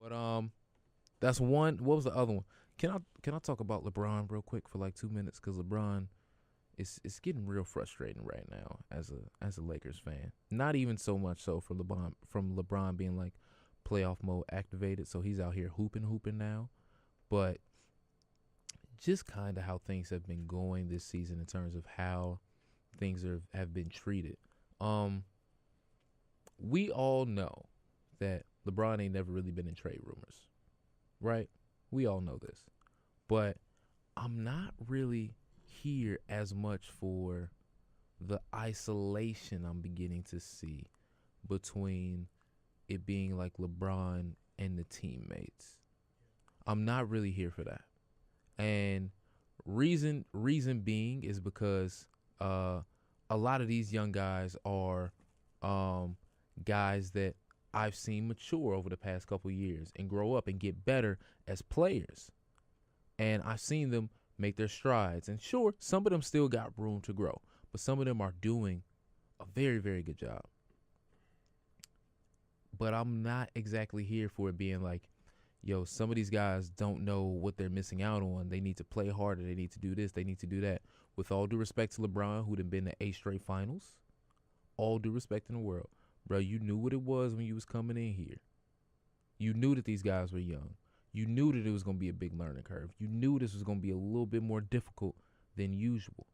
But that's one. What was the other one? Can I talk about LeBron real quick for like 2 minutes? Because LeBron it's getting real frustrating right now as a Lakers fan. Not even so much so for LeBron being like playoff mode activated, so he's out here hooping now. But just kind of how things have been going this season in terms of how things have been treated. Um, we all know that LeBron ain't never really been in trade rumors, right? We all know this. But I'm not really here as much for the isolation I'm beginning to see between it being like LeBron and the teammates. I'm not really here for that. And reason being is because uh a lot of these young guys are um guys that I've seen mature over the past couple years and grow up and get better as players. And I've seen them make their strides. And sure, some of them still got room to grow, but some of them are doing a very, very good job. But I'm not exactly here for it being like, yo, some of these guys don't know what they're missing out on. They need to play harder. They need to do this. They need to do that. With all due respect to LeBron, who'd have been to 8 straight finals, all due respect in the world, bro, you knew what it was when you was coming in here. You knew that these guys were young. You knew that it was going to be a big learning curve. You knew this was going to be a little bit more difficult than usual.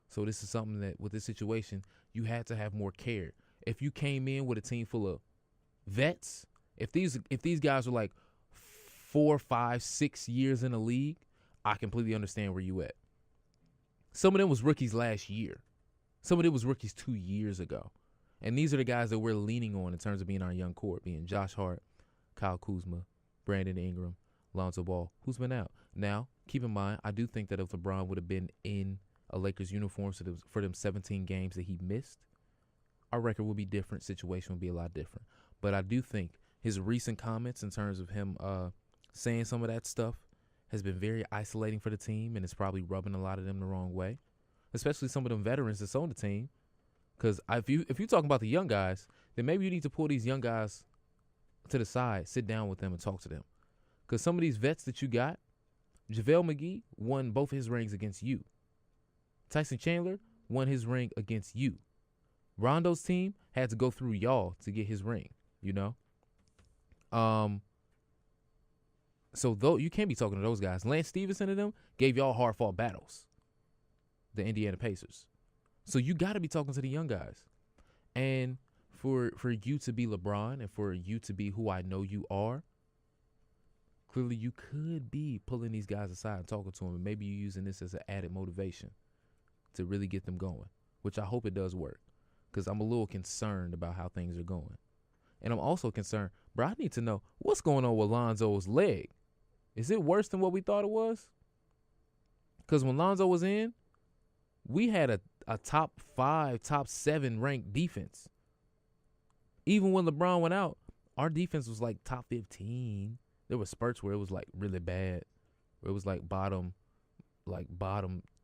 So this is something that with this situation, you had to have more care. If you came in with a team full of vets, if these guys were like 4, 5, 6 years in the league, I completely understand where you at. Some of them was rookies last year. Some of them was rookies 2 years ago. And these are the guys that we're leaning on in terms of being our young core, being Josh Hart, Kyle Kuzma, Brandon Ingram, Lonzo Ball, who's been out. Now, keep in mind, I do think that if LeBron would have been in a Lakers uniform for them 17 games that he missed, our record would be different. Situation would be a lot different. But I do think his recent comments in terms of him saying some of that stuff has been very isolating for the team, and it's probably rubbing a lot of them the wrong way, especially some of them veterans that's on the team. Because if you talking about the young guys, then maybe you need to pull these young guys to the side, sit down with them, and talk to them. Because some of these vets that you got, JaVale McGee won both his rings against you. Tyson Chandler won his ring against you. Rondo's team had to go through y'all to get his ring, you know? So though you can't be talking to those guys. Lance Stevenson and them gave y'all hard fought battles. The Indiana Pacers. So you got to be talking to the young guys. And for you to be LeBron and for you to be who I know you are, clearly you could be pulling these guys aside and talking to them, and maybe you're using this as an added motivation to really get them going, which I hope it does work, because I'm a little concerned about how things are going. And I'm also concerned, bro, I need to know what's going on with Lonzo's leg. Is it worse than what we thought it was? Because when Lonzo was in, we had a top 5, top 7 ranked defense. Even when LeBron went out, our defense was like top 15. There were spurts where it was like really bad, where it was like bottom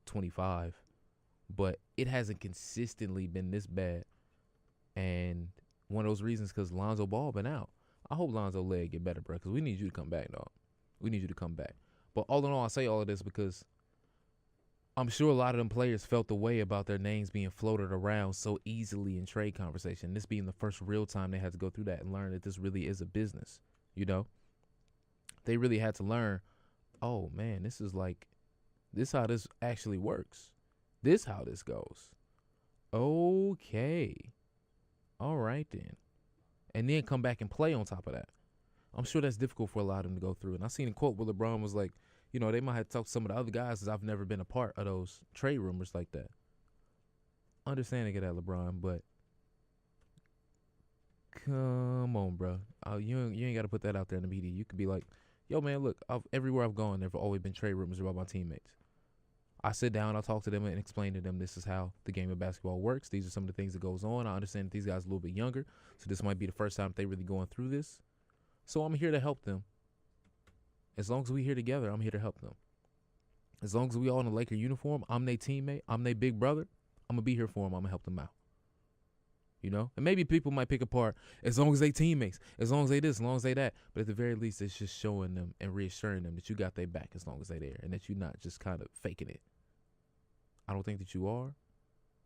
25. But it hasn't consistently been this bad. And one of those reasons because Lonzo Ball been out. I hope Lonzo leg get better, bro, because we need you to come back, dog. We need you to come back. But all in all, I say all of this because I'm sure a lot of them players felt the way about their names being floated around so easily in trade conversation. This being the first real time they had to go through that and learn that this really is a business, you know? They really had to learn, oh, man, this how this actually works. This how this goes. Okay. All right, then. And then come back and play on top of that. I'm sure that's difficult for a lot of them to go through. And I seen a quote where LeBron was like, you know, they might have talked to some of the other guys because I've never been a part of those trade rumors like that. Understanding of that, LeBron, but come on, bro. You ain't got to put that out there in the media. You could be like, yo, man, look, everywhere I've gone, there have always been trade rumors about my teammates. I sit down, I talk to them and explain to them this is how the game of basketball works. These are some of the things that goes on. I understand that these guys are a little bit younger, so this might be the first time they really going through this. So I'm here to help them. As long as we here together, I'm here to help them. As long as we all in a Laker uniform, I'm their teammate, I'm their big brother, I'm going to be here for them. I'm going to help them out. you know? And maybe people might pick apart as long as they teammates, as long as they this, as long as they that. But at the very least, it's just showing them and reassuring them that you got their back as long as they there and that you're not just kind of faking it. I don't think that you are,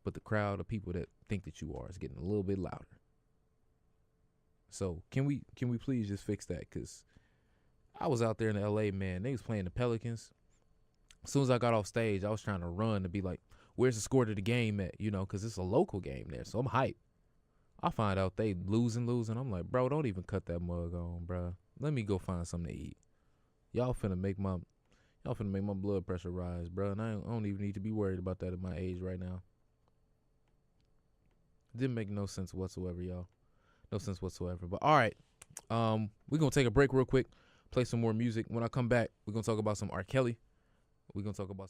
but the crowd of people that think that you are is getting a little bit louder. So can we please just fix that? Because I was out there in L.A., man. They was playing the Pelicans. As soon as I got off stage, I was trying to run to be like, where's the score to the game at? You know, because it's a local game there. So I'm hyped. I find out they losing. I'm like, bro, don't even cut that mug on, bro. Let me go find something to eat. Y'all finna make my blood pressure rise, bro. And I don't even need to be worried about that at my age right now. Didn't make no sense whatsoever, y'all. No sense whatsoever. But all right, we're gonna take a break real quick, play some more music. When I come back, we're gonna talk about some R. Kelly. We're gonna talk about some